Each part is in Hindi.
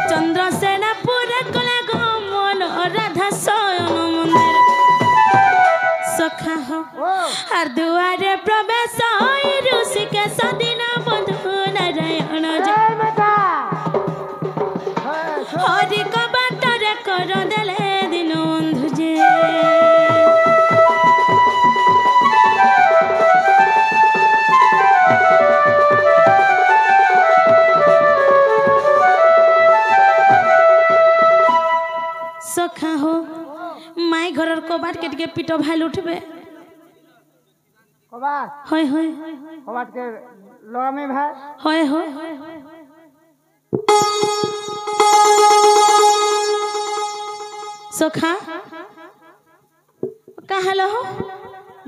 चंद्रसेनापुर कला गो मन राधा शयन मंदिर सखा हो हर दुआरे प्रवेश ऋषिकेश दिन बंधु नारायण हरि कबाटरे कर देले दिन बंधु जे सखा हो माई घर कबाट के पीट भाई उठबे कबाट होय होय कबाट के लगामे भाई होय होय सखा कहलो हो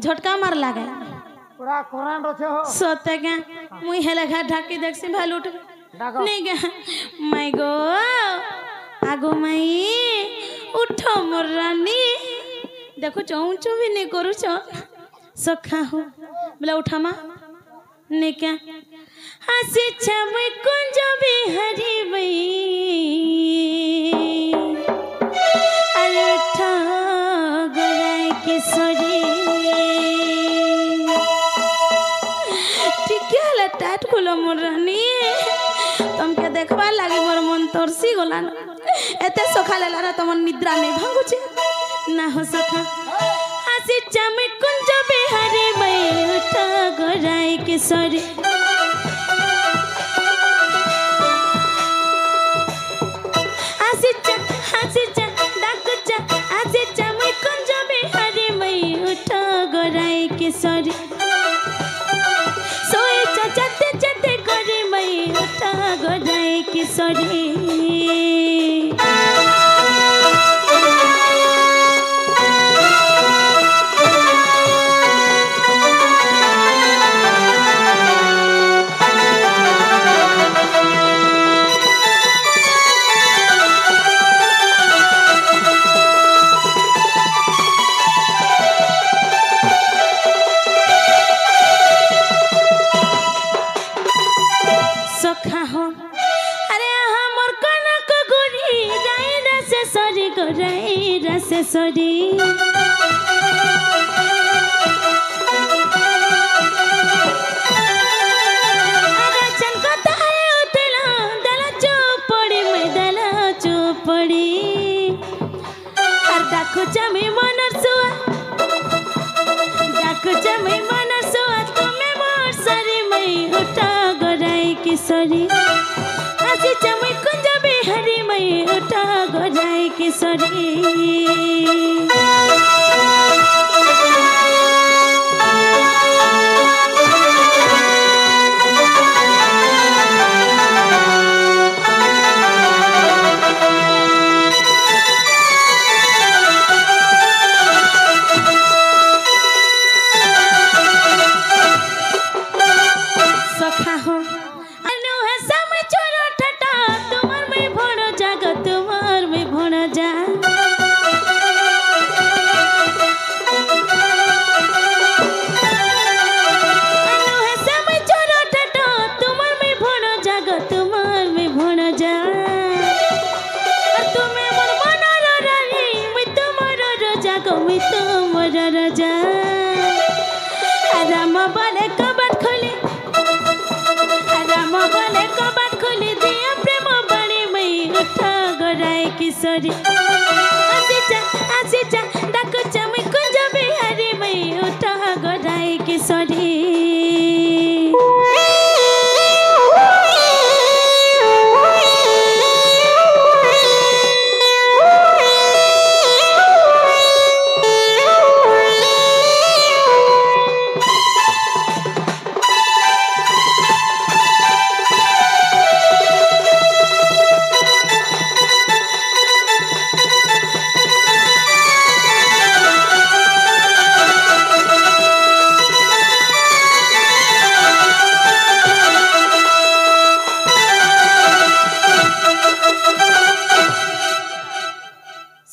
झटका मार लागे पूरा कोरान रछे हो सते के मुई हेले घाट ढाकी देखसी भाई उठबे नहीं गे माई गो आगो माई उठ मोर रानी देखो चौचू भी नहीं करू सखा हो बोला उठा मा नहीं क्या हसी छम कुंज बिहारी बई अरे उठा गोराई किशोरी ठीक है टाट खोलो मोर रानी तुमके देखबा लागे मोर मन तरसी गला एते सखाले लारा तुम निद्रा नहीं भांगुचे ना हो सखा हसी चम कुंज बिहारी बई उठा गोराई किशोरी हसी च डाकू च हसी चम कुंज बिहारी बई उठा गोराई किशोरी सोई चते चते गोरी बई उठा गोराई किशोरी सखा हो अरे हमर कनक गोरी राई रसे सरी गोराई रसे सरी अरे चनको तारे उतला दला चोपड़ी में दला चोपड़ी हर डाकू चमी मनर सुआ डाकू चमी मनर सुआ तुम्हें मोर सरी मई उठा गोराई किशोरी हसी चमई कुंज बिहारी मई उठा गोराई किशोरी सखा हो अनु है समय छोरो ठटा तुम्हार में भोड़ जाग तुम्हार में भोड़ जा अनु है समय छोरो ठटा तुम्हार में भोड़ जाग तुम्हार में भोड़ जा तुम्हें मोर मनर रानी मैं तुम्हार जाग मैं तुम्हार राजा राम बोले कबाट खोले राम बोले कबाट खोली दिया प्रेम बड़ी मई उठा गोराई किशोरी आसी जा डाकू चमी कुंज बिहारी मई उठा गोराई किशोरी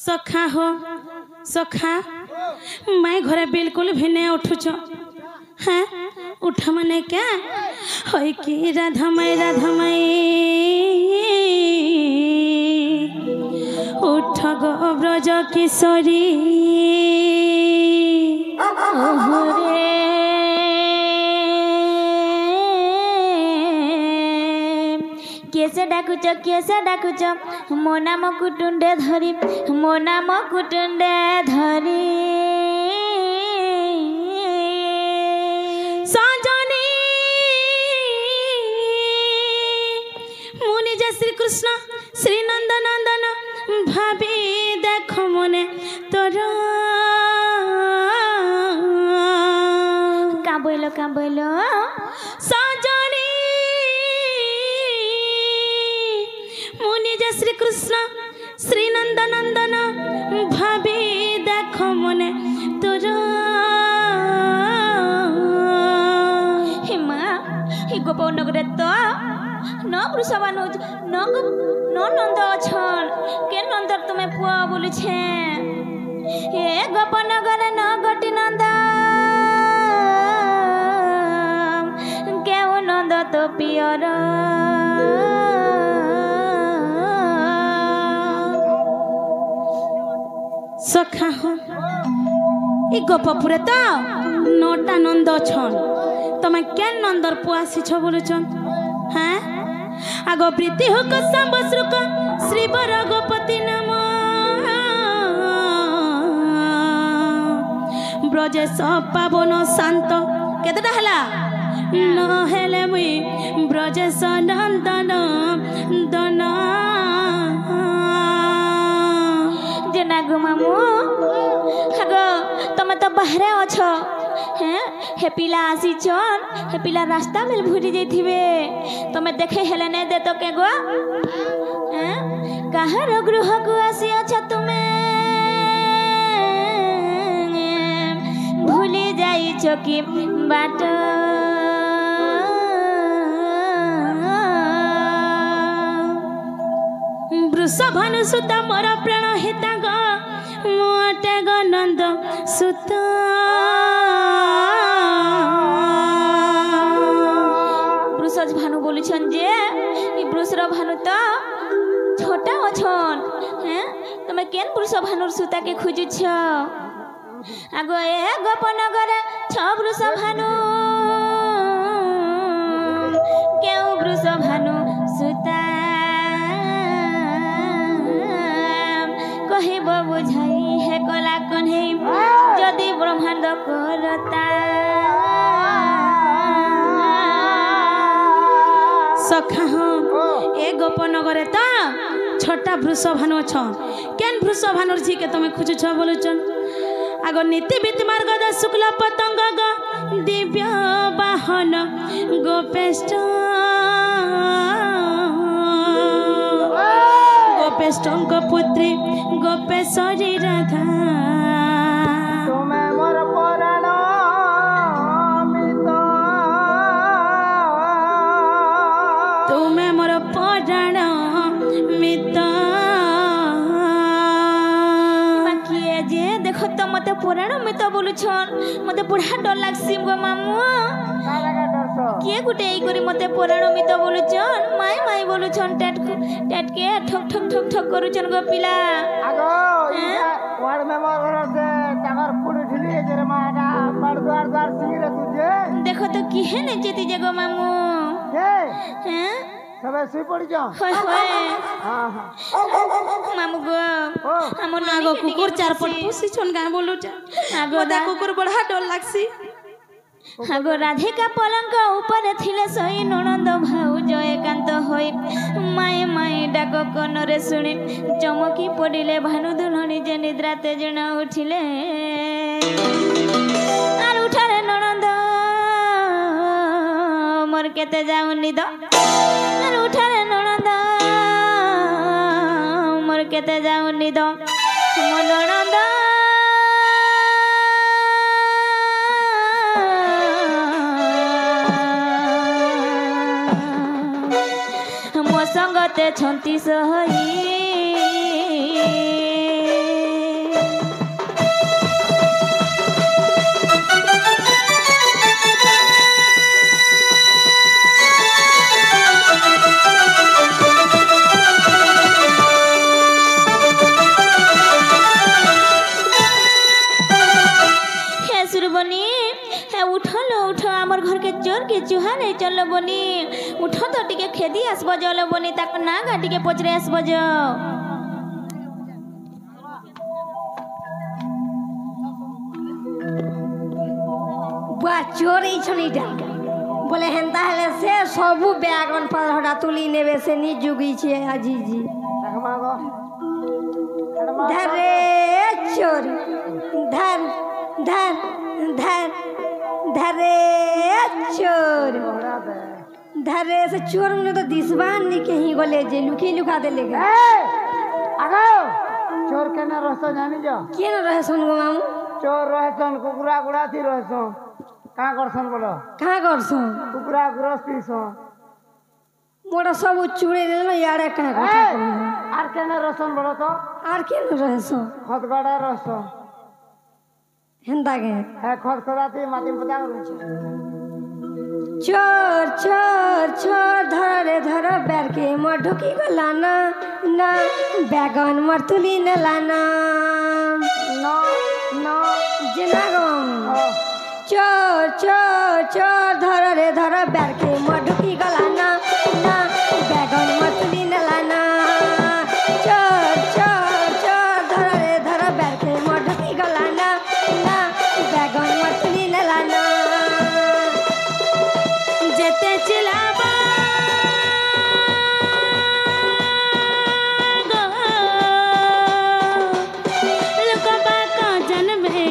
सखा हो सखा मैं घरे बिल्कुल भी नहीं उठुच हाँ उठ मने क्या होई कि राधा मई किशोरी ओहरे कैसे डाकुच मो नाम कुटुंडे धरी मो नाम कुटुंडे धरी सजनी मुनि जे श्री कृष्ण श्री नंद नंदन भाभी देख मने तोर का बोलो सजनी मुनि जे श्री कृष्ण श्री नंद नंदन भाभी देख मने तोर हिमा हि गोपौ नगरे तो न वृषभानु न नंद अछन के नंदर तुमे पुआ बोली छे हे गोपनगर न गटी नंद के नंद तो पियर सखा हो ई गोपपुरे तो नौटा नंद छन तमे के नंदर पुआ सिछ बोलुछन हाँ आगो प्रीति हुक संबश्रुक श्री वर गोपति नाम ब्रजेश पावन शांत केतटा हला न हेले मुई ब्रजेश नंदन दन जेनागो मामू आगो तमे तो बाहरे अछ हैं हे पिला आसी चन हे पिला रास्ता में भूरी जाइथिबे तमे देखे हेले ने दे तो के गो हैं काहर गृह को आसी अच्छा तुमे भूली जाई चकी बाट वृषभानु सुत मोर प्राण हिता ग मोटे ग नंद सुत वृषज भानु बोलुछन जे ई वृषर भानु तो छोटा अछन हैं तमे केन वृष भानुर सुता के खोजुछ आगो ए गोपनगर छ वृष भानु केउ वृष भानु सुता कहिब बुझाई हे कला कन्हे जदि ब्रह्मांड करता सखा ए गोपनगर तो छोटा वृषभानु छन केन वृषभानुर जी के तमे खोजुछ बोलुछन आगो नीति बीति मार्ग द शुक्ल पतंग ग दिव्य वाहन गोपेष्ट गोपेष्टंक पुत्री गोपेश्वरी राधा तुम्हें मोर पुराण मित तुम्हें मोर पुराण मित किए जे देखो तो मते पुराण मित बोलुछन मते बुढ़ा डर लागसी गो मामू किए गुटे ई करी मते पुराण मित बोलुछन माई बोलुछन टेट के ठक ठक ठक ठक करूछन गो पिला आगो वार्ड मेंबर से टावर पुड़ी ढिली जे रे माडा बार द्वार सिंगरे तुझे देखो तो की है ने जेती जगो मामू के हैं सबे सुई पड़ी जा होय हां मामू गो हमर नागो कुकुर चार पट पुसी छन गा बोलुछ आगो दा कुकुर बड़ा डर लागसी आगो राधिका पलंक ऊपर थिले सई ननंद भाउज एकांत होई माई माई डाक कनरे सुनी चमकी पड़िले भानु दुलहनी जे निद्रा तेजना उठिले आर उठारे ननंद मोर केते जाऊ निद आर उठारे ननंद मोर केते जाऊ निद मो ननंद संगते छंती सहई चलो बनी उठ तो टिके खेदी आसबो जलो बनी ताक ना गाटी के पचरे आसबो जो बुआ चोर छनीटा बोले हेन्ता हेले से सबू बैगन पर तुली नेबे से नी जुगी छे अजीजी धरे चोर धर धर धर धरे चोर धरे से चोर ने तो दिसबान नी के ही गोले जे लुकी लुका दे लेगा आगो चोर केना रहतो जानी जो के न रहे सुन गो मामू चोर रहतन कुकुरा गुड़ा थी रहतो कहाँ करसन बोलो कहाँ करसन कुकुरा गृहस्थी सो मोड़ा सब चूड़े दे ना यारे कहाँ करसन आर केना रहसन बोलो तो आर के न रहे सो खतगड़ा रहतो हेंदा के है खतगड़ाती माटी पता चोर चोर चोर धर रे धर बैर के मढुकी गला ना ना बैगन मरतुली न लाना नो नो जना गम चोर चोर चोर धर रे धर बैर के मढुकी गला ना ना बैगन मरतुली न लाना चोर चोर चोर धर रे धर बैर के मढुकी गला ना ना बैगन मरतुली न लाना जेते चिलाबा गो लुकबा का जनबे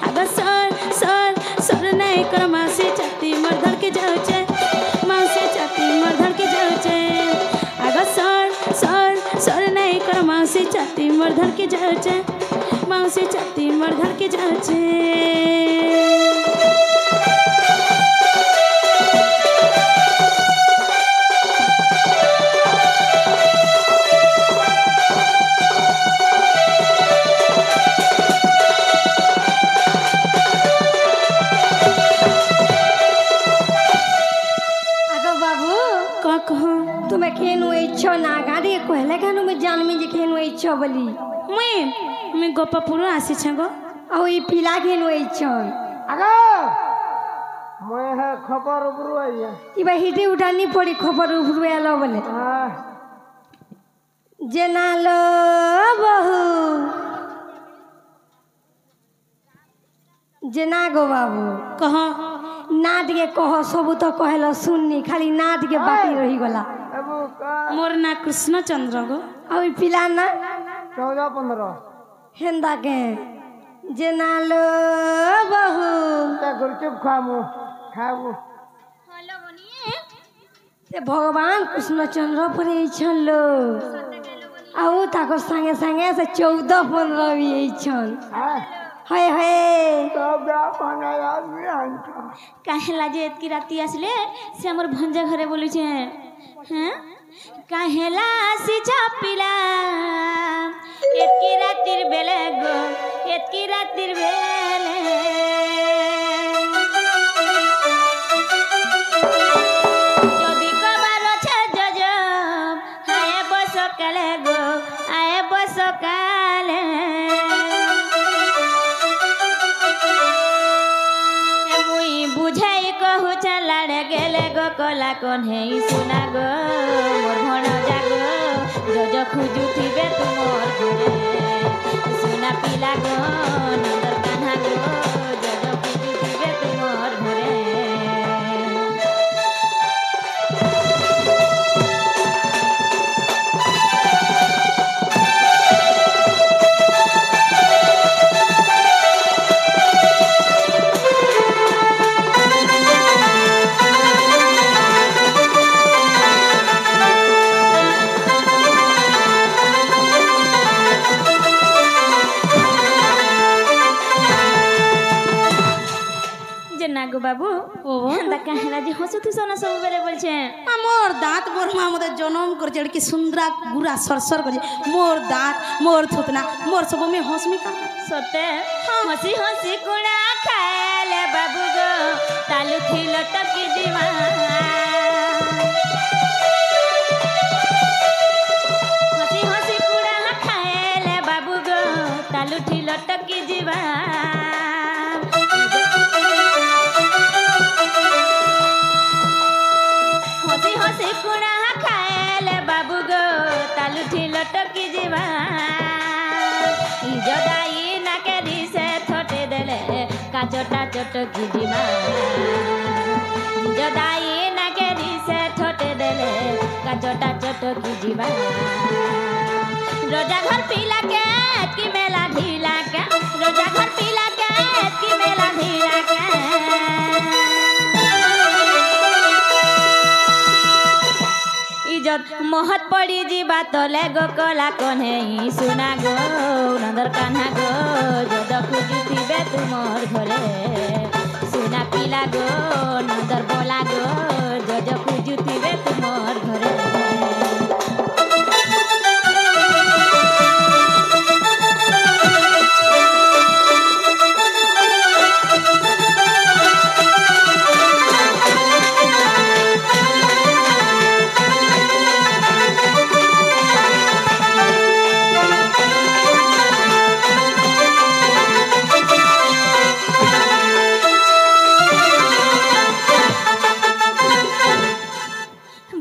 अगर सर सर सर नहीं कर मासी छाती मर्धर के जाउचे मासी छाती मर्धर के जाउचे अगर सर सर सर नहीं कर मासी छाती मर्धर के जाउचे मासी छाती मर्धर के जाउचे तुम्हें खेनु इच्छो ना गाड़ी कहले खानु में जान में जे खेनु इच्छो बोली मैं गोपापुर आसी छगो औ ई पिला खेनु इच्छो आगो मैं है खबर उपरु आइया ई बा हिटी उठानी पड़ी खबर उपरु आलो बोले जेना लो बहु जेना गो बाबू कह नाट के कह सब तो कहलो सुननी खाली नाट के बाकी रही गला मोर ना कृष्ण चंद्र गो औ ई पिला ना 14-15 हेंदा के जेना लो बहु ते गुलचुप खामु खाबु हेलो बनिए से भगवान कृष्णचंद्र पर छन लो आउ ताको संगे संगे से 14-15 भी छन हाय हाय काहे लाजे एतकी राती आसले से हमर भंजा घरे बोलु छे हैं काहे लासी छापिला एतकी रातिर बेले गो एतकी रातिर बेले जदी कबार छे जजब हाय बस काले गो आए बस काले बुझाई कहू चलाड़े गेले गो कला कौन है सुना गो मोर भण जागो जज खुजु थिबे तुमर घरे सुना पिला गो नंदर कान्हा गो जज खुजु थिबे तुमर घरे नागो बाबू ओ दा कहला जे हसुथु सोना सब बेले बोलछे मोर दांत मोर मां मते जनम कर जड़ के सुंदरा गुरा सरसर कर मोर दांत मोर थुतना मोर सब में हंसमी का सते हंसी हंसी कुड़ा खाले बाबू गो तालु थी लटकी जीवा हंसी हंसी कुड़ा खाले बाबू गो तालु थी लटकी जीवा ଏଠି ଲଟକି ଯିବା ଇଜଦାଇ ନାକେରି ସେ ଥଟେ ଦେଲେ କାଚଟା ଚଟକି ଯିବା ଇଜଦାଇ ନାକେରି ସେ ଥଟେ ଦେଲେ କାଚଟା ଚଟକି ଯିବା रोजा घर पीला के की मेला ढीला के रोजा घर पीला के की मेला ढीला के इज्जत महत पड़ी जीवा तले गो कला कन्हे सुना गो नंदर कान्हा गो जो दखुजी थिबे तुमर घरे सुना पीला गो नंदर बोला गो जो दखुजी थिबे तुमर घरे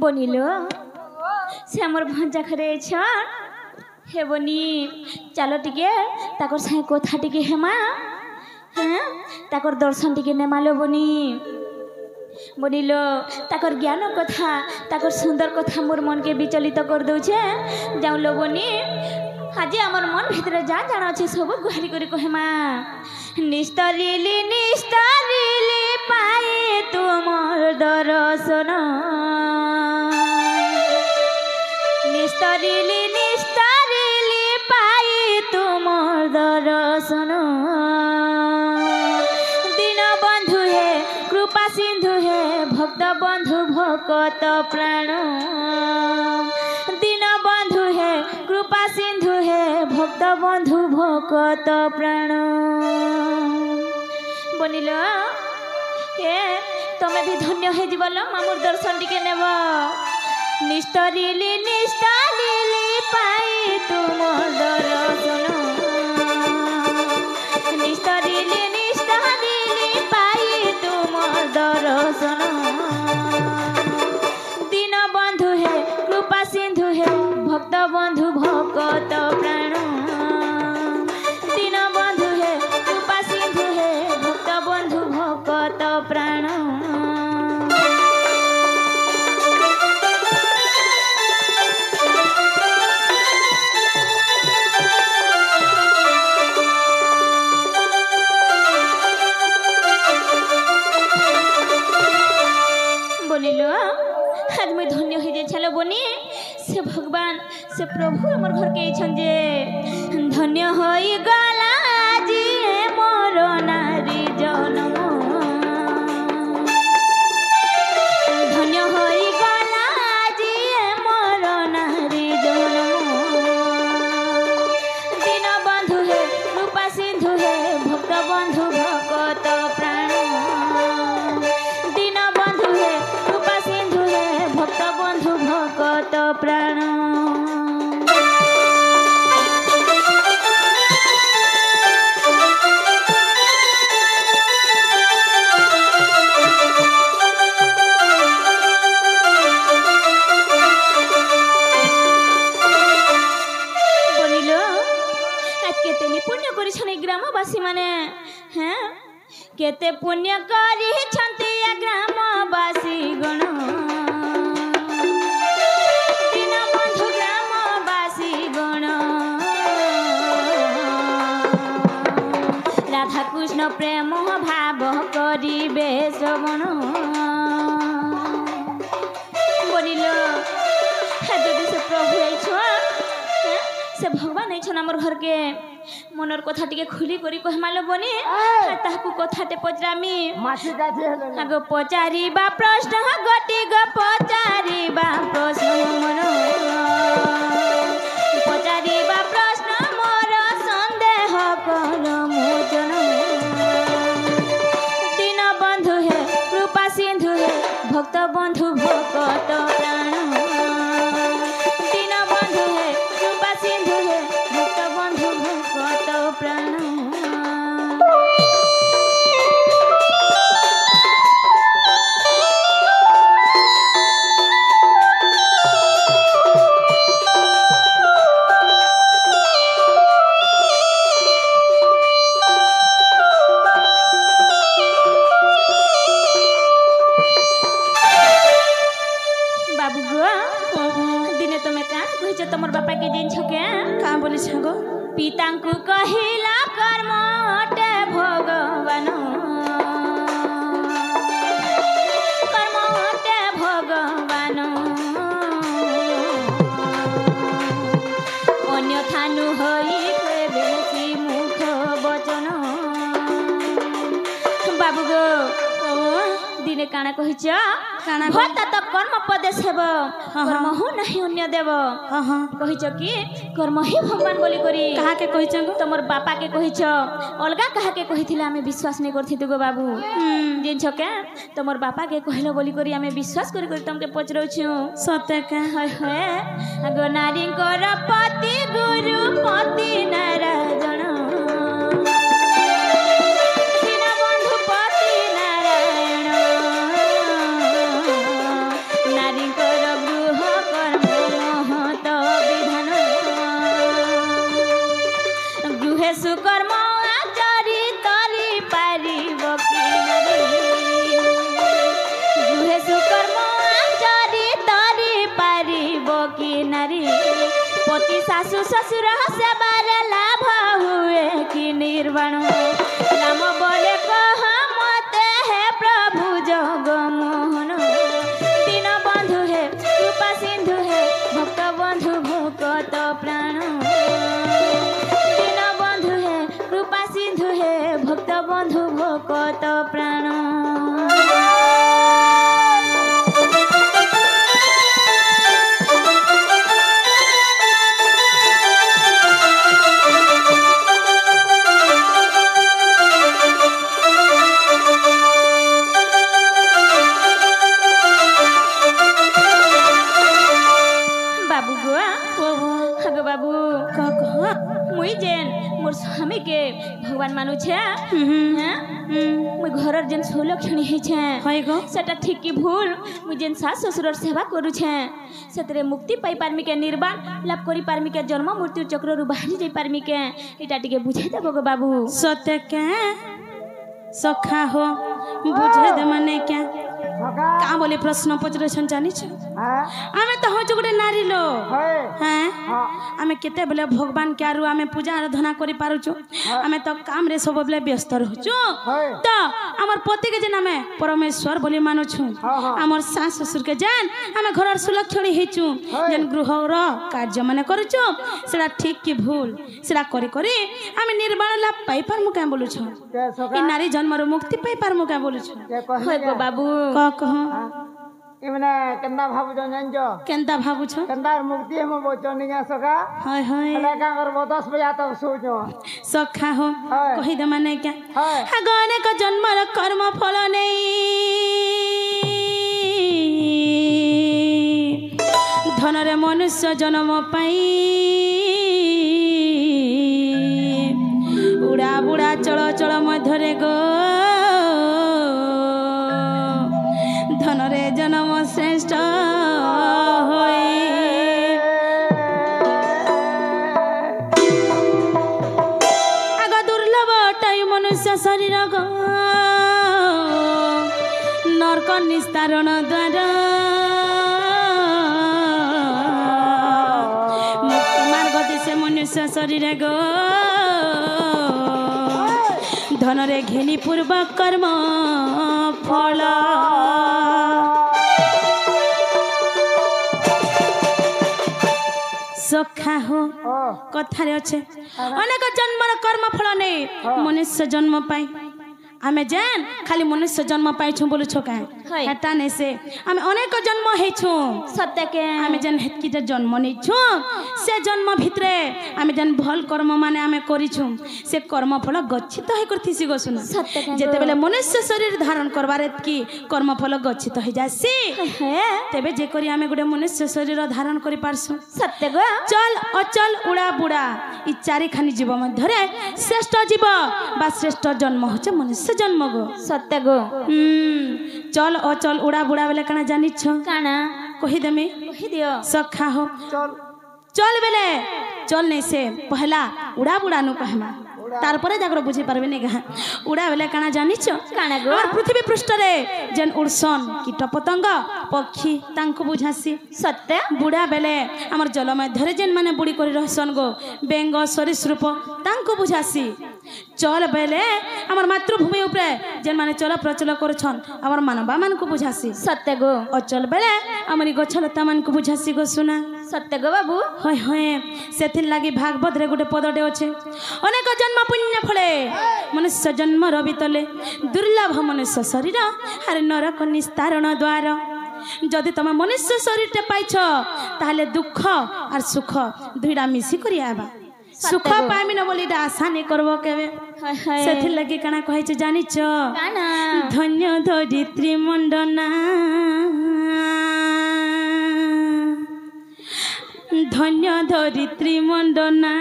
बनिलो से हमर भंजा घरे छन हे बनी चलो टिके ताकर साई कोथा टिके हेमा हैं ताकर दर्शन टिके नेमालो बनी बनिलो ताकर ज्ञान कथा ताकर सुंदर कथा मोर मन के विचलित कर दउछे जाउलो बनी आज हमर मन भितरे जा जाना अछि सब गुहारी करी कहेमा निस्तरिली पाए तुमर दर्शन निस्तरिली पाई तुमर दर्शन दीन बंधु हे कृपा सिंधु हे भक्त बंधु भकत प्राण दीन बंधु हे कृपा सिंधु हे भक्त बंधु भकत प्राण बनिल हे तमे भी धन्य हे जीवल मामुर दर्शन टिके नेब निस्तरिली पाई तुमर दर्शन निस्तरिली पाई तुमर दर्शन दीन बंधु हे कृपा सिंधु हे भक्त बंधु भकत प्राण दीन बंधु हे कृपा सिंधु हे भक्त बंधु भकत प्राण आज मैं धन्य हो जाए चलो बनी से भगवान से प्रभु हमर घर के छन जे धन्य होई गला जी मोर नारी जन्म धन्य होई गला जी मोर नारी जन्म दीन बंधु हे रूपा सिंधु हे भक्त बंधु भकत प्राण दीन बंधु हे रूपा सिंधु हे भक्त बंधु भकत प्राण ग्रामवासी माने हैं केते पुण्य करी छंती ग्रामवासी गण दीन बंधु ग्रामवासी गण राधा कृष्ण प्रेम भाव करिबे श्रवण बोलिलो जदि से प्रभु से भगवान छन हमर घर के मनर कथा टिके खुली करी कहमालो बनी ताकू कथाटे पचरामी मासी काठी हेले आगो पचारिबा प्रश्न गति ग पचारिबा प्रश्न मन पचारिबा प्रश्न मोर संदेह कर मोचन दीन बंधु हे कृपा सिंधु हे भक्त बंधु भकत प्राण दीन बंधु हे कृपा सिंधु हे भक्त बंधु भकत प्राण तमर बापा के जिन छके का बोली छगो पितांकु कहिला कर्मटे भगवान कर्मटे भगवान अन्यथा नु होई बेसी मुख वचन बाबू गो दिने काना कहिछ काना भक्त तो कर्म पदेश हेब कर्म हो नहीं अन्य देव हाँ हाँ कहिछ कि कर्म ही भगवान बोली करी कहा के कहि छगो तमर बापा के कहिछ अलगा कहा के कहिथिला हमें विश्वास नहीं करथि गो बाबू जिन छके तमर बापा के कहलो बोली करी हमें विश्वास करी करी तुमके पचरौ छु सत्य के हाय हाय अगो नारी कर पति गुरु पति नारायण दीनबंधु पति नारायण नारी कर गृह कर्म महत विधान गृहे सुकर्म आचरी तरी पारिब कि नारी गृहे सुकर्म आचरी तरी पारिब कि नारी पति शाशु ससुर सेवार लाभ हुए कि निर्वाण राम बोले कह मते हे प्रभु जगमोहन दीन बंधु हे कृपा सिंधु हे भक्त बंधु भक्त प्राण दीन बंधु हे कृपा सिंधु हे भक्त बंधु भक्त प्राण बाबू गोआ हगो बाबू का कहा मुई जेन मोर स्वामी के भगवान मानु छे मुई घरर जेन सोलक्षणी हे छे होय गो सेटा ठीक की भूल मुई जेन सास ससुरर सेवा करू छे सेतरे मुक्ति पाई पारमी के निर्वाण लाभ करी पारमी के जन्म मृत्यु चक्र रु बाहरी जाई पारमी के एटा टिके बुझाई देबो गो बाबू सत्य के सखा हो बुझे दे माने क्या सका का बोले प्रश्न पचरे छन जानी छ हाँ आमे तो हो जुगडे नारी लो है हैं हाँ आमे केते बेले भगवान के आरु आमे पूजा आराधना करि पारुछु आमे तो काम रे सब बेले व्यस्त रहछु है तो हमर पति के जेन आमे परमेश्वर बोली मानुछु हाँ, हाँ। हमर सास ससुर के जेन आमे घरर सुलक्षणी हेछु है। जेन गृहर कार्य माने करूछु सेला ठीक की भूल सेला करि करि आमे निर्वाण लाभ पाई पारमु का बोलुछु के ई सका नारी जन्मर मुक्ति पाई पारमु का बोलुछु के होय गो कहले बाबू क कह इमने केन्दा भाबु जानजो केनता भाबुछ केन्दा मुक्ति हम बोचनी के सका हाय हाय अले का करबो 10 बजे तक सोचो सखा हो हाय। कहि दे माने क्या हाय गने का जन्मर कर्म फल नहीं धनरे मनुष्य जन्म पाई उड़ा बुड़ा चल चल मध्यरे गो धनरे जन्म श्रेष्ठ होई आग दुर्लभ टाई मनुष्य शरीर गो नरक निस्तारण द्वारा मुक्ति मार्ग दिशे मनुष्य शरीर गो धनरे घेनी पूर्वक कर्म फल सखा हो ओ कथारे अच्छे अनेक जन्मर कर्म फल नहीं मनुष्य जन्म पाई आमे जान खाली मनुष्य जन्म पाइछु बोलु छोका है। हेटा नै से आमे अनेक जन्म हेछु सत्य के आमे जन हेतकी जे जन्म नेछु से जन्म भितरे आमे जन भल कर्म माने आमे करिछु से कर्म फल गच्छित है करथिसी गो सुन सत्य के जेते बेले मनुष्य शरीर धारण करबारे की कर्म फल गच्छित है जासी है तेबे जे करी आमे गुडे मनुष्य शरीर धारण करि पारसु सत्य गो चल अचल उड़ा बुड़ा ई चारि खानी जीव मध्यरे श्रेष्ठ जीव बा श्रेष्ठ जन्म होचे मनुष्य जन्म गो सत्य गो चल अचल उड़ा बुड़ा बेले काना जानि छ काना कहि देमे कहि दियो सखा हो चल चल बेले चल नहीं से पहला उड़ा बुड़ा नु कहमा तारपरे जाकर बुझी पारबे नहीं कहा उड़ा बेले काना जानिछ काना गो और पृथ्वी पृष्ठ रे जेन उड़सन कीट पतंग पक्षी तांको बुझासी सत्य बुढ़ा बेले आमर जल मध्यरे जेन माने बुड़ी करी रहसन गो बेंग सरीसृप तांको बुझासी चल बेले आमर मातृभूमि उपरे जेन माने चल प्रचल करछन आमर मानवा मान को बुझासी सत्य गो अचल बेले आमरी गछलता मान को बुझासी गो सुना सत्य गो बाबू होय होय सेथिर लागी भागवत रे गुटे पदटे अछि अनेक जन्म पुण्य फले मनुष्य जन्म रबितले दुर्लभ मनुष्य शरीर अरे नरक निस्तारण द्वार जदि तुम मनुष्य शरीर पाइछ ताहले दुख और सुख दुईटा मिसी करी आबा सुख पाइमी न बोली आशा नहीं करबो केबे सेथिर लागी काना कहै छै जानिछ काना धन्य धरित्री मंडना धन्य धरित्री मंडना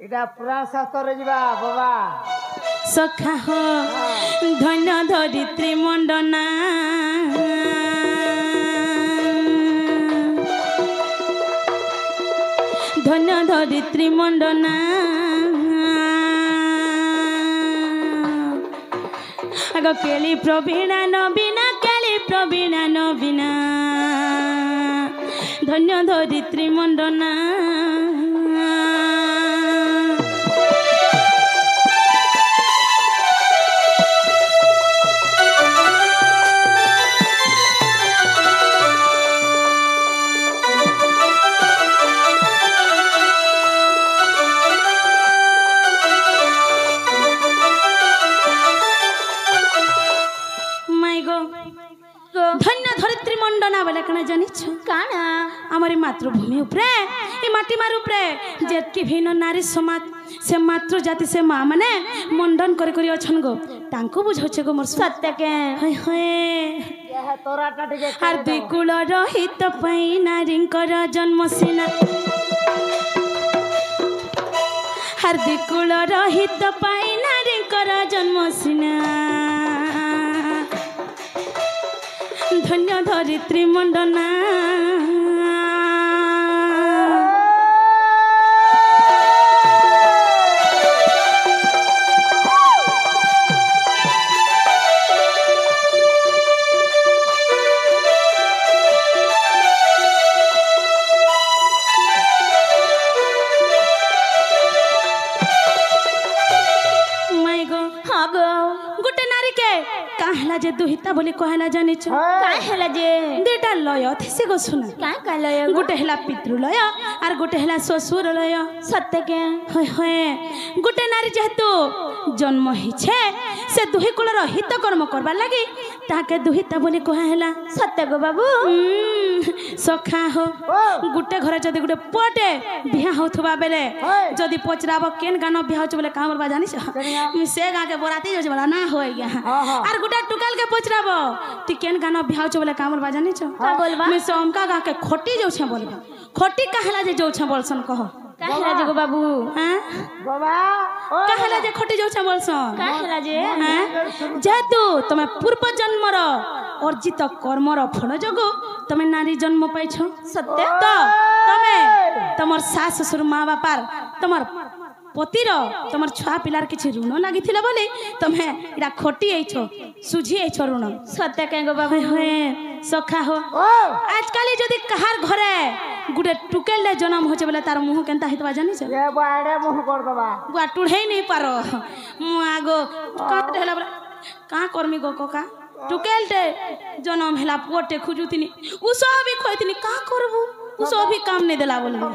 इटा पुराण शास्त्र रे जिबा बाबा सखा हो धन्य धरित्री मंडना धन्य धरित्री मंडना आग केली प्रवीणा नवीना केली प्रवीणा नवीना धन्य धरित्री मंडना धन्य धरित्री मंडना बोले कना जानिछ काना हमारी मातृभूमि उपरे ए माटी मार उपरे जेतकी भिन्न नारी समाज से मातृ जाति से माँ माने मंडन करी अछन गो तांको बुझौछे गो मोर सत्य के हाय हाय यह तोराटा टिके हर दुई कुल रहित पई नारींकर जन्म सीना हर दुई कुल रहित पई नारींकर जन्म सीना धन्य धरित्री मंडना जे दुहिता बोली कहला जानि छ काय हैला जे देटा लय थिसे गो सुना काय काय लय गोटे हैला पितृलय आर गोटे हैला ससुर लय सत्य के होय होय गोटे नारी जेहेतु जन्म हि छे से दुहि कुलर हित कर्म करबा लागि ताके दुहिता बोली कहला सत्य गो बाबू सखा हो गोटे घर जदी गोटे पटे बिहा होथबा बेले जदी पचराबो केन गानो बिहा होछ बोले कामर बा जानि छ से गा के बोराती होछ बला ना होय गया आर गोटे टुकाल के पचराबो ती केन गानो बिहा होछ बोले कामर बा जानि छ का बोलबा मैं सोमका गा के खोटी जाउ छ बोलबा खोटी कहला जे जाउ छ बोलसन कह कहला जे गो बाबू हां बाबा कहला जे खोटी जाउ छ बोलसन कहला जे हां जेतु तमे पूर्व जन्मर अर्जित कर्मर फल जगो तमे नारी जन्म पाइछ सत्य तो तमे तमर सास ससुर माँ बापार तमर पतिर तमर छुआ पिलार किछि ऋण लागिथिला बोले तमे इरा खोटी आइछो सुझी आइछो ऋण सत्य के गो बाबू होय सखा हो आजकल जदी कहार घरे गुडे टुकेल ले जन्म होचे बोले तार मुंह केनता हितबा जानि छ ये बाड़े मुंह कर दबा बुआ टुढ़े नहीं पारो मु आगो का देला का करमी गो कोका टुकेलटे जन्म हेला पोटे खुजुतिनी उसो भी खोइतिनी का करबू उसो भी काम नहीं देला बोलबो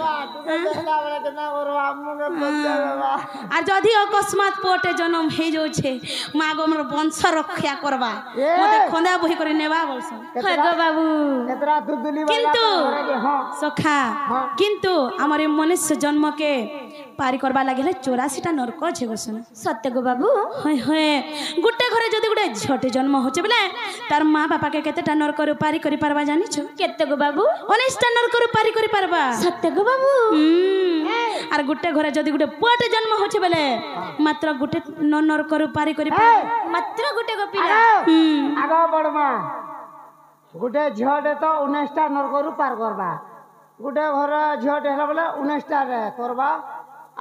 आ जदी अकस्मात पोटे जन्म हे जो छे मागो हमर वंश रक्षा करबा मते खोंदा बही करे नेबा बोलस हाय गो बाबू केतरा दुदुली किंतु हां सखा किंतु हमर मनुष्य जन्म के पारी करबा लागिले 84टा नरक छे गोसन सत्य गो बाबू होय होय गुटे घरे जदी गुटे छोटे जन्म होचे बले तार माँ बापा के केतेटा नरक रे पारी करि परबा जानि छ केते गो बाबू 19टा नरक रे पारी करि परबा सत्य गो बाबू आर गुटे घरे जदी गुटे पुआटे जन्म होचे बले मात्र गुटे नरक रे पारी करि परबा मात्र गुटे गो पिला आगो बड़मा गुटे झडे तो 19टा नरक रु पार करबा गोटे घर झील टेहला बेले 19टा रे तोरबा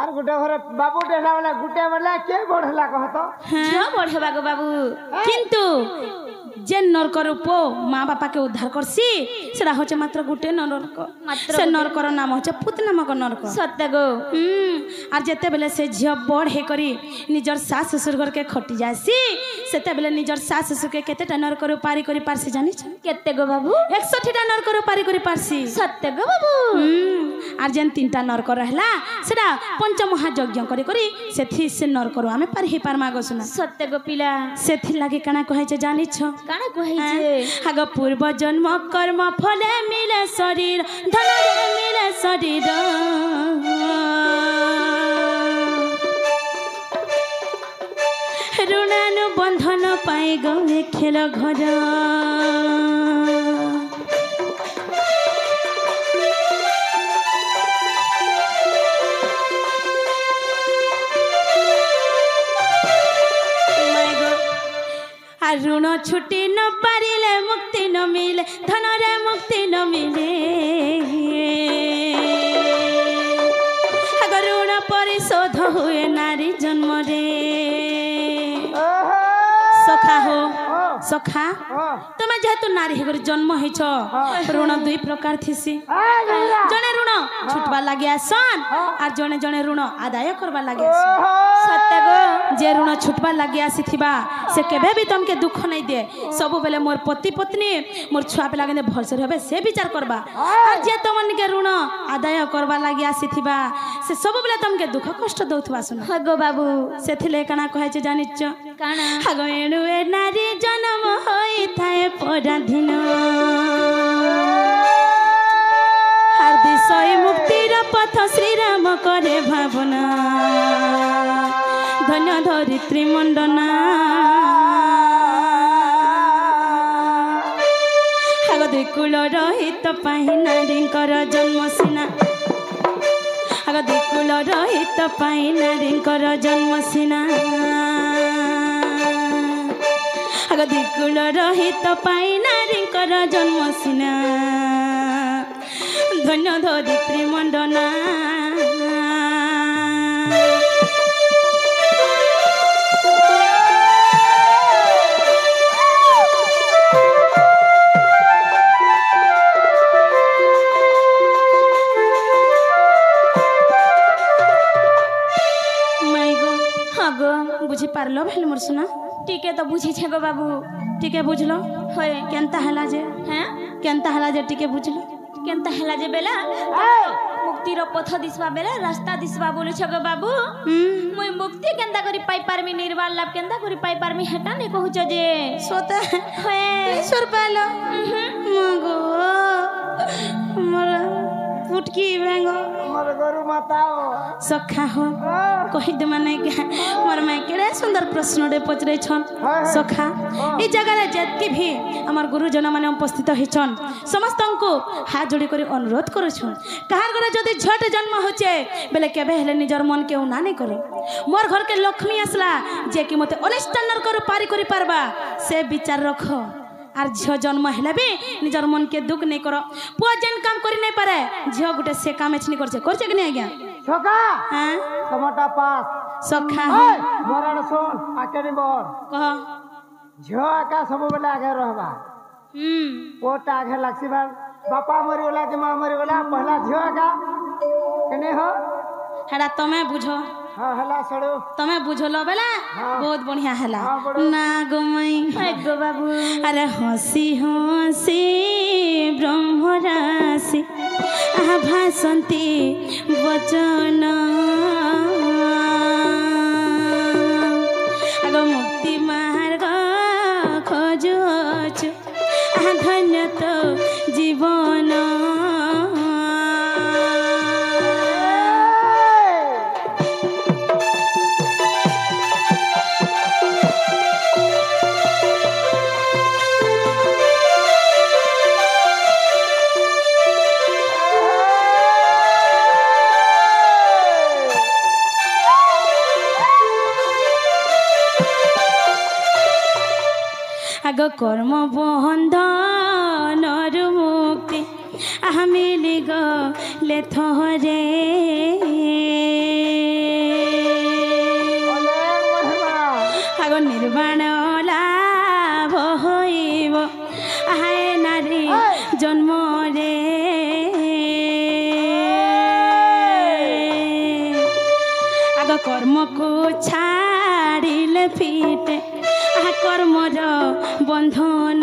और गोटे घर बाबू टेहला बेले गोटे बेले के बढ़ला कहतो झियो बढ़ेबा गो बाबू किंतु जे नरकर पो माँ बापा के उद्धार करसी सेटा होचे मात्र गुटे नरक से नरकर नाम होचे पुत नामक नरक सत्य गो आर जेते बेले से झियो बड़ हे करी निजर सास ससुर घर के खटी जासी सेते बेले निजर सास ससुर के केतेटा नरकर पारी करी पारसी जानि छ केते गो बाबू 61टा नरकर पारी करी पारसी सत्य गो बाबू आर जेन 3टा नरक रहला सेटा पंचमहायज्ञ करी करी सेथि से नरकर आमे पारी हे पारमा गो सुना सत्य गो पिला सेथि लागि काना कहै छ जानि छ काना कहै छे आग पूर्व जन्म कर्म फले मिले शरीर धन मिले शरीर ऋणानु बंधन पाई गए खेल घर ऋण छुटी न पारिले मुक्ति न मिले धन रे मुक्ति न मिले अगर ऋण परिशोध हुए नारी जन्म रे सखा हो सखा तुम जेहेतु नारी हेकर जन्म होइछ ऋण 2 प्रकार थिसी जने ऋण छुटवा लागि आसन आ जने जने ऋण आदाय करबा लागि आसन सत्य गो जे ऋण छुटवा लागि आसीथिबा से केबे भी तुमके दुख नहीं दे सब बेले मोर पति पत्नी मोर छुआ पिला के भरसे रहबे से विचार करबा आ जे तुमन के ऋण आदाय करबा लागि आसीथिबा से सब बेले तुमके दुख कष्ट दउथबा सुन गो बाबू सेथिले काना कहै छ जानिच काना हागो एनुए नारी जन्म होई थाए पराधीन हार्दी सई मुक्तिर पथ श्री राम करे भावना धन्य धरित्री मंडना हागो दिकुल रहित पाहि नारींकर जन्म सिना हागो दिकुल रहित पाहि नारींकर जन्म सिना आग दिकुल रहित पाई नारींकर जन्म सिना धन्य धरित्री मंडना बुझी पारलो भेल मोर सुना टीके तो बुझी छे गो बाबू टीके बुझलो होय केनता हला जे हैं केनता हला जे टीके बुझलो केनता हला जे बेला मुक्तिर पथ दिसबा बेला रास्ता दिसबा बोले छ गो बाबू मुई मुक्ति केनता करी पाई पारमी निर्वाण लाभ केनता करी पाई पारमी हेटा ने कहू छ जे सोता होय ईश्वर पालो मगो मोर फुटकी बेंगो मोर गरु माताओ सखा हो कहि दे माने के मोर माय केड़े सुंदर प्रश्न रे पचरे छन सखा ई जगह रे जत्ती भी हमर गुरुजन माने उपस्थित हिचन समस्त को हाथ जोड़ी करी अनुरोध करू छन कहार घरे जदी झट जन्म होचे बेले केबे हेले निजर मन के उना नहीं करो मोर घर के लक्ष्मी असला जे कि मते अनिष्ट नर करू पारी करी पारबा से विचार रखो आर झियो जन्म हेले भी निजर मन के दुख नहीं करो पुआ जेन काम करी नहीं पारे झियो गुटे से काम एछनी करछे कि नहीं आज्ञा छोका हां टमाटा पास सखा मोराड़ सुन आकेनी बोर कह झियो आका सब बेला आगे रहबा पोट आगे लागसी बार बापा मरी वाला के मां मरी वाला पहला झियो आका कने हो हेडा तमे बुझो हां हला सड़ो तमे बुझलो बेला बहुत बढ़िया हला ना गोमई गो बाबू अरे हसी हसी ब्रह्मराशि भासंती वचन आग मुक्ति मार्ग खोजुछु धन्य तो जीवन आग कर्म बंधन मुक्ति मिल गले थोरे आगो निर्वाण लाभ हईब हाय नारी जन्म रे आग कर्म को छाड़िले फिटे कर्मर बंधन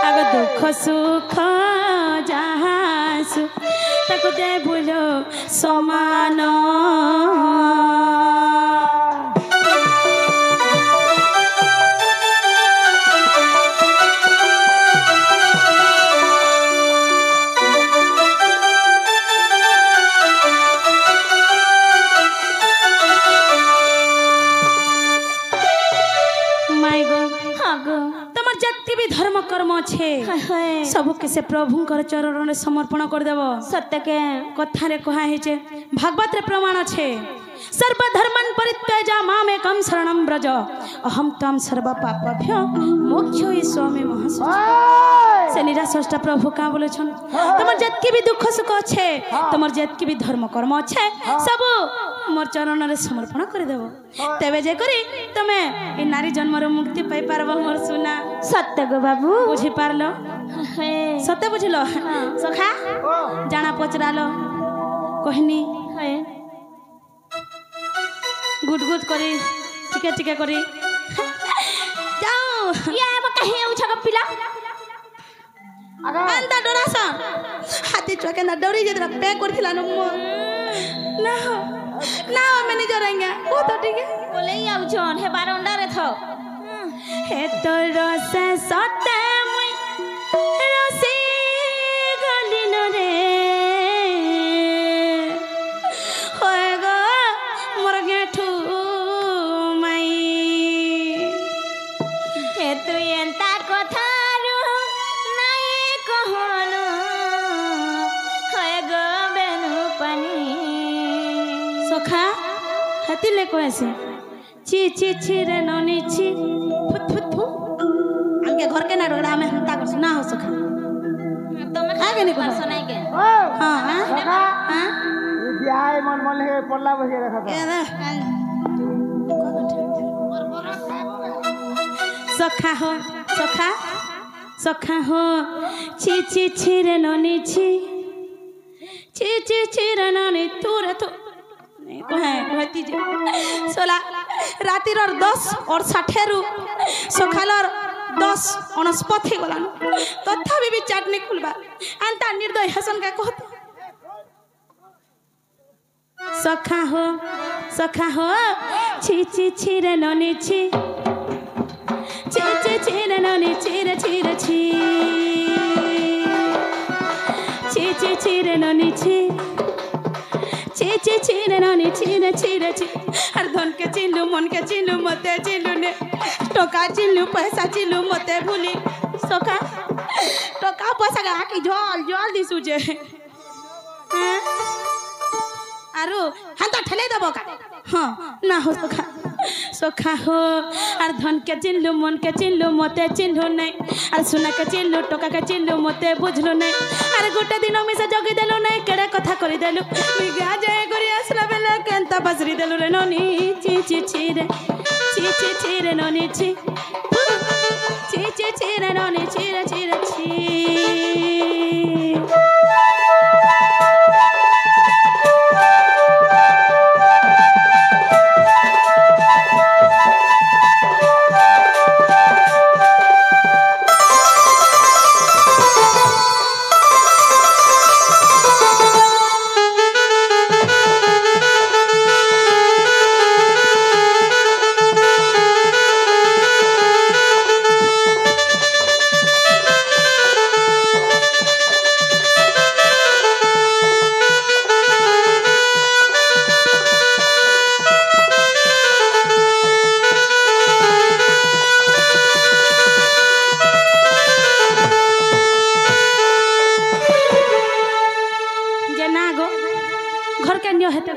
आग दुख सुख जहासु ताको दे बुलो समान सबू के से प्रभु चरण में समर्पण करदेव सत्य के कथारे कहा भागवत प्रमाण अच्छे सर्वधर्मन परित्यजा मामेकं शरणं व्रज अहम त्वं सर्व पापभ्यो मोक्षये स्वामी महासुच से निराशष्टा प्रभु का बोले तुम जतकी भी दुख सुख अच्छे तुम जतकी भी धर्म कर्म अच्छे सब मोर चरण में समर्पण करदेव तेबे जे करी तमे ए नारी जन्मर मुक्ति पाई पारबो मोर सुना सत्य गो बाबू बुझी पारलो सत्य बुझलो सखा जाना पचरालो कहनी गुड गुड करी टिके टिके करी जाओ या अब कहीं उछा का पिला अंदा डरास हाथी चके ना डरी जेतरा पे करथिला न ना ना मैनेजर आएंगे वो तो ठीक है बोले ही आउ जोन हे बार अंडा रे थो हे तो रस सते मुई रसी गलिन रे होय गो मोर गेठू माई हे तू एंता कथा रु नहीं कहलो होय गो बेनु पानी सखा हाथी ले कैसे ची ची ची रे ननी ची फुट फुट फु आगे घर के ना रोड़ा में हंता कर ना हो सखा तुम आगे नहीं परसों नहीं के हां हां बियाह मन मन है पल्ला बजे रखा था सखा हो सखा सखा हो ची ची ची रे ननी ची ची ची ची रे ननी तू रे तू कहती सोला रातिर 10 और 60 रु सखालर 10 अनस्पति गलान तथापि भी चाटनी खुलबा अंता निर्दय हसन का कहत सखा हो छी छी छी रे ननी छी छी छी छी रे ननी छी रे छी रे छी छी छी छी रे ननी छी ची ची ची रे नानी ची रे ची हर धन के चिल्लू मन के चिल्लू मते चिल्लू ने टका चिल्लू पैसा चिल्लू मते भूली सखा टका पैसा का की जल जल दिसु जे आरो हंता ठेले दबो का हां ना हो सखा सखा हो आर धन के चिल्लू मन के चिल्लू मते चिल्लू नहीं आर सुना के चिल्लू टका के चिल्लू मते बुझलु नहीं आर गोटे दिन में से जगी देलु नहीं केड़े कथा करि देलु बिगा जाय करी आसला बेला केंता बसरी देलु रे ननी ची ची ची रे ची रे ननी ची ची रे ननी ची रे ची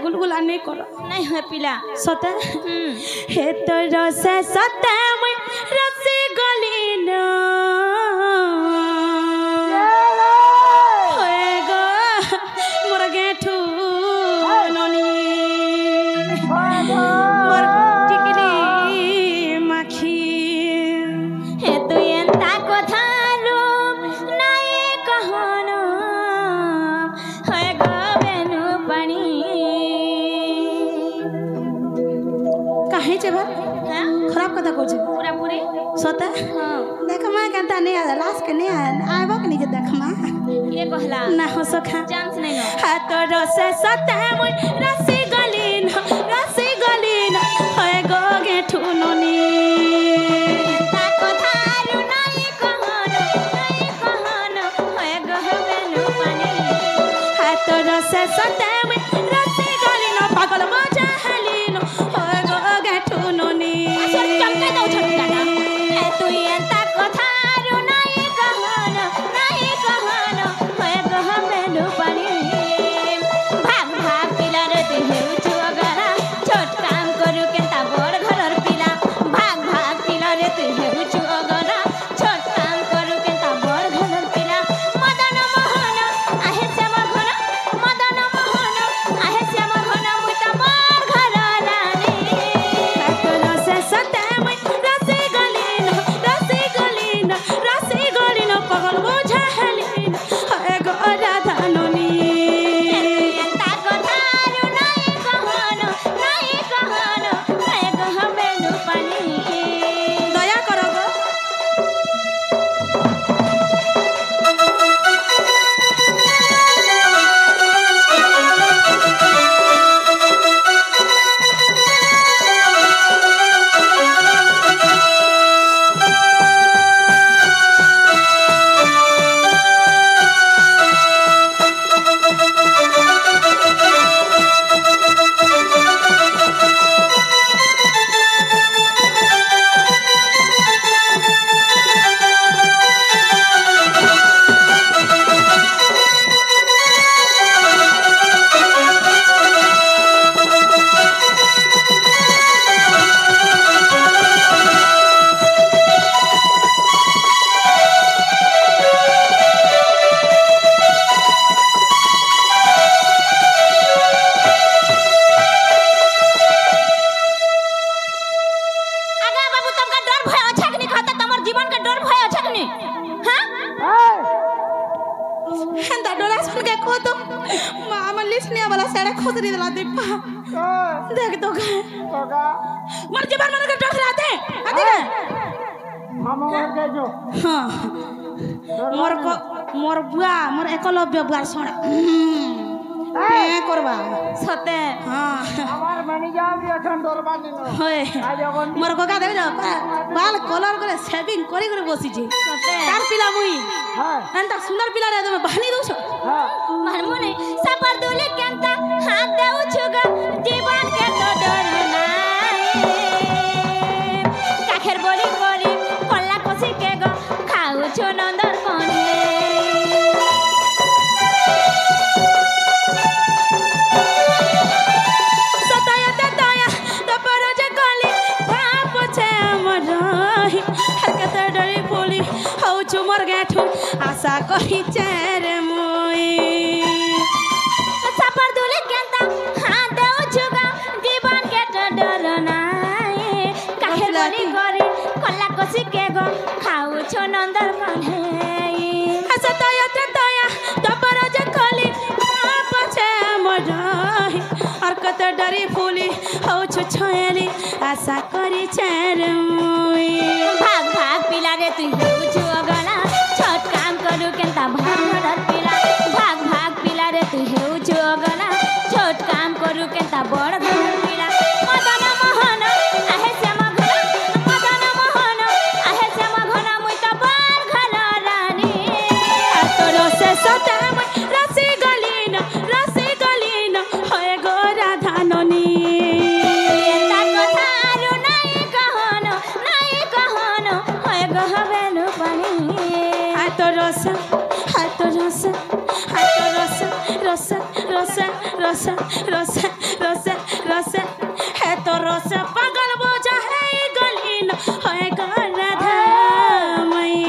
गुलगुला नहीं करो नहीं है पिला सते हे तो रस सते मैं रस गली न এবার হ্যাঁ খারাপ কথা কইছে পুরা পুরি সতে হ্যাঁ দেখ মা কেনতা নেই আ লাস্ট के नहीं आइबो के नहीं देख मा के कहला ना हो सखा चांस नहीं नो हाथ रसे सते मुई रसी गलिन होय गो गे ठुननी ता कथारु नाही कहनो होय गहबेनु पानी हाथ रसे सते मुई रसी गलिन पागल मजा हलिन होय गो गे ठुननी असर चमके दो छटकाटा ए तू एंता कथारु नाही कहनो होय गहबेनु पानी भाग भाग पिला रे तू हेउछु अगरा छोट काम करू केंता बड़ घरर पिला भाग भाग पिला रे तू हेउछु अगरा छोट काम करू केंता बड़ घरर पिला मदन मोहन आहे श्याम घन मदन मोहन आहे श्याम घन मुता बड़ घर रानी हाथ रसे सते मुई रसी गलिन पागल मजा हलिन होय गो राधाननी एंता कथारु नाही कहनो होय गहबेनु पानी दया करो गो आगा बाबू तुमका डर भय अच्छा कि नहीं कहता तमर जीवन का डर भय अच्छा कि नहीं हां हेंदा डोला सुन के को तो मां मन लिसनिया वाला साड़ा खोदरी दला दीपा देख तो मर जीवन मन के डर रहते आते मामा मर गए जो हां मोर बुआ मोर एकलव्य बुआ सोना के करबा सते हां আমার ম্যানেজার भी এখন দরবার নিনো होय আজ এখন मोर कोका देख जा बाल कलर करे सेविंग करी करे बसी जे सते तार पिला मुई হ্যাঁ एंता सुंदर पिला रे तुम बहनी दोछ হ্যাঁ मारमुने सपर दुले केंता हाथ देउ छुगा जीवन के तो डर नाही काखेर बोली करी कल्ला कसी के गो खाउ छु नंदर कोने सताया तताया तपर जे कली भाप छे हमर रही हरकत डरी बोली हौ छु मोर गाठू आशा कही चेर मुई सपर दुले केंता हाथ देउ छुगा जीवन के तो डर नाही काखेर बोली करी कल्ला कसी के गो खाउ छु नंदर कोने सताया तताया तपर जे कली भाप छे हमर रही हरकत डरी बोली हौ छु छयली आशा करी चेर मुई भाग भाग पिला रे तू हेउछु अगला छोट काम करू केंता भाग भरत पिला भाग भाग पिला रे तू हेउछु अगला छोट काम करू केंता बड़ घर पिला मदन मोहन आहे श्याम घन मदन मोहन आहे श्याम घन मुई त बड़ घर रानी तोर से सते मुई रसी गलिन होय गो राधाननी एंता कथारु नाही कहनो होय गहबेनु पानी हाथ रस है तो रस पागल बोझा है गलिन होय गो राधा मई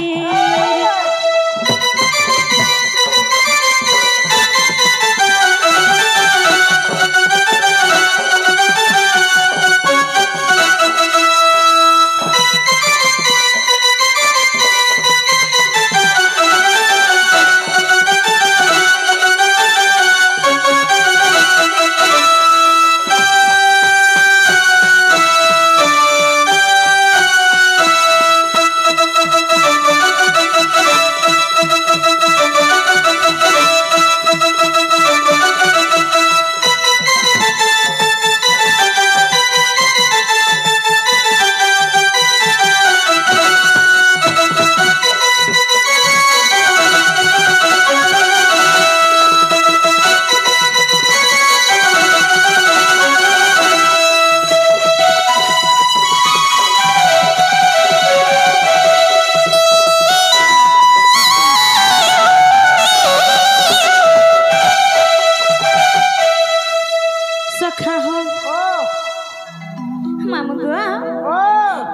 ओ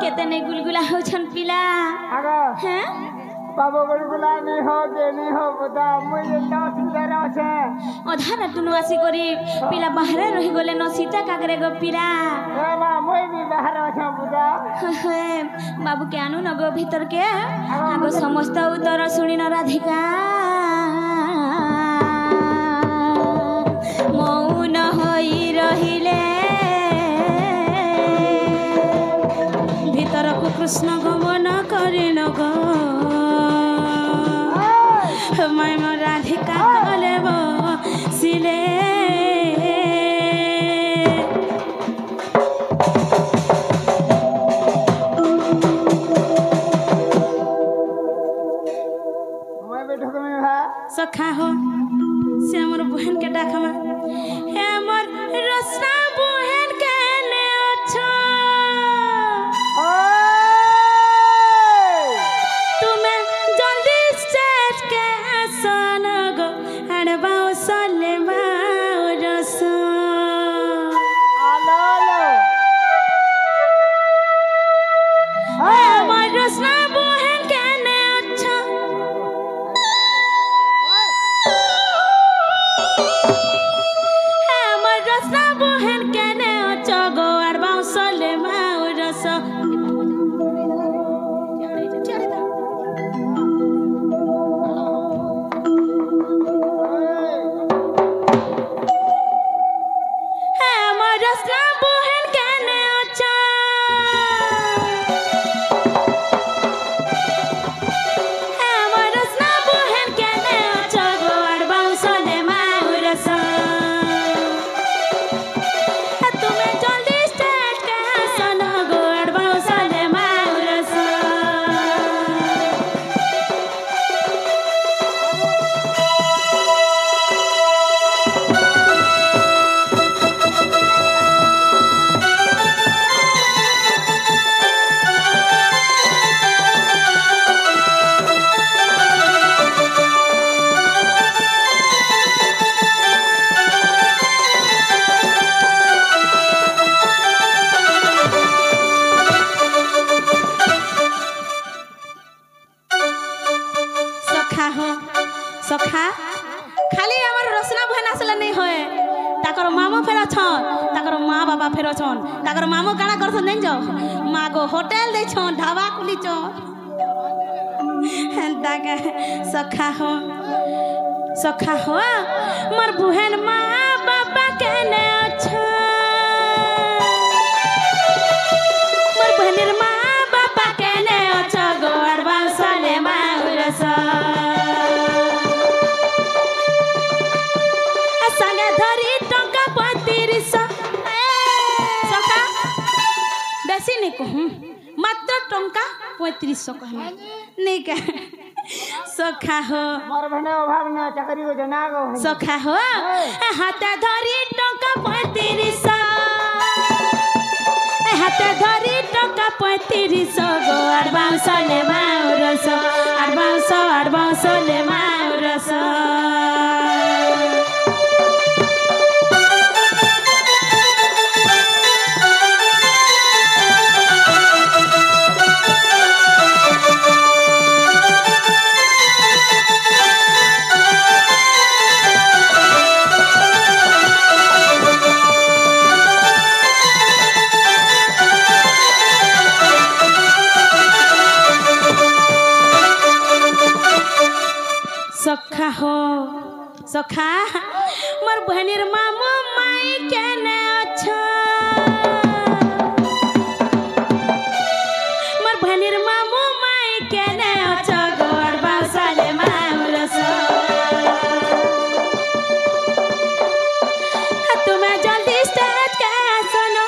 केते ने गुलगुला होछन पिला आगा हैं बाबू गुलगुला नहीं हो के नहीं हो बुदा मुझे तो सुंदर আছে अधार टुनुआसी करी पिला बाहरे रही गले न सीता काकरे गो पिला ए ना मुई भी बाहर আছে बुदा बाबू के आनु नगो भीतर के आगो समस्त उत्तर सुनी न राधिका मौन होई रहिले भीतर को कृष्ण गमन करे न गो मैं राधिका गले सिले सखा हो से हमर बहन के डाकमा हे हमर रसना बहन के ने अच्छा तुम्हें जल्दी स्टेज के आसन गो अड़बाओ सले माओ रस हमर रसना बहन के ने अच्छा सखा खाली हमर रसना बहन आसले नहीं होए ताकर मामो फेर छन ताकर माँ बाबा फेर छन ताकर मामो काना करछन नहीं जाओ माँ गो होटल दे छन ढाबा खुली छन ताके सखा हो मोर बहन माँ बाबा केने अच्छा मोर बहनेर माँ बाबा केने अच्छा गोर बासले माउरसा नहीं कहूँ मात्र टंका 3500 कहना नहीं कह सखा हो मोर भने अभाव न चाकरी को जना गो सखा हो हाथ धरी टंका 3500 हाथ धरी टंका 3500 गो एडवांस ले माउरस एडवांस ले माउरस सखा हो सखा मोर बहनीर मामू माई केने अच्छा मोर बहनीर मामू माई केने अच्छा गोर बासले माउरस तुम्हें जल्दी स्टेज के सुनो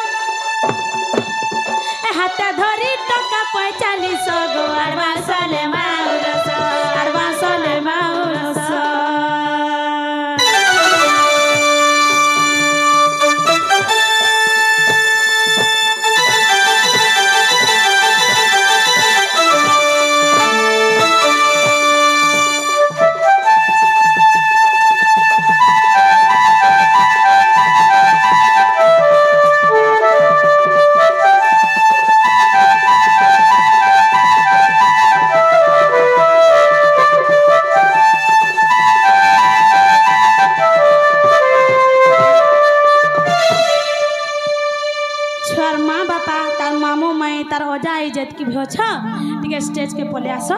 हाथ धरी टका 4500 गोर बासले माउरस बासले माउरस तार अजा आई जेत की भी अछ टिके स्टेज के पले आस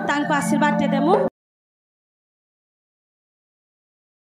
तांको आशीर्वाद दे देमु।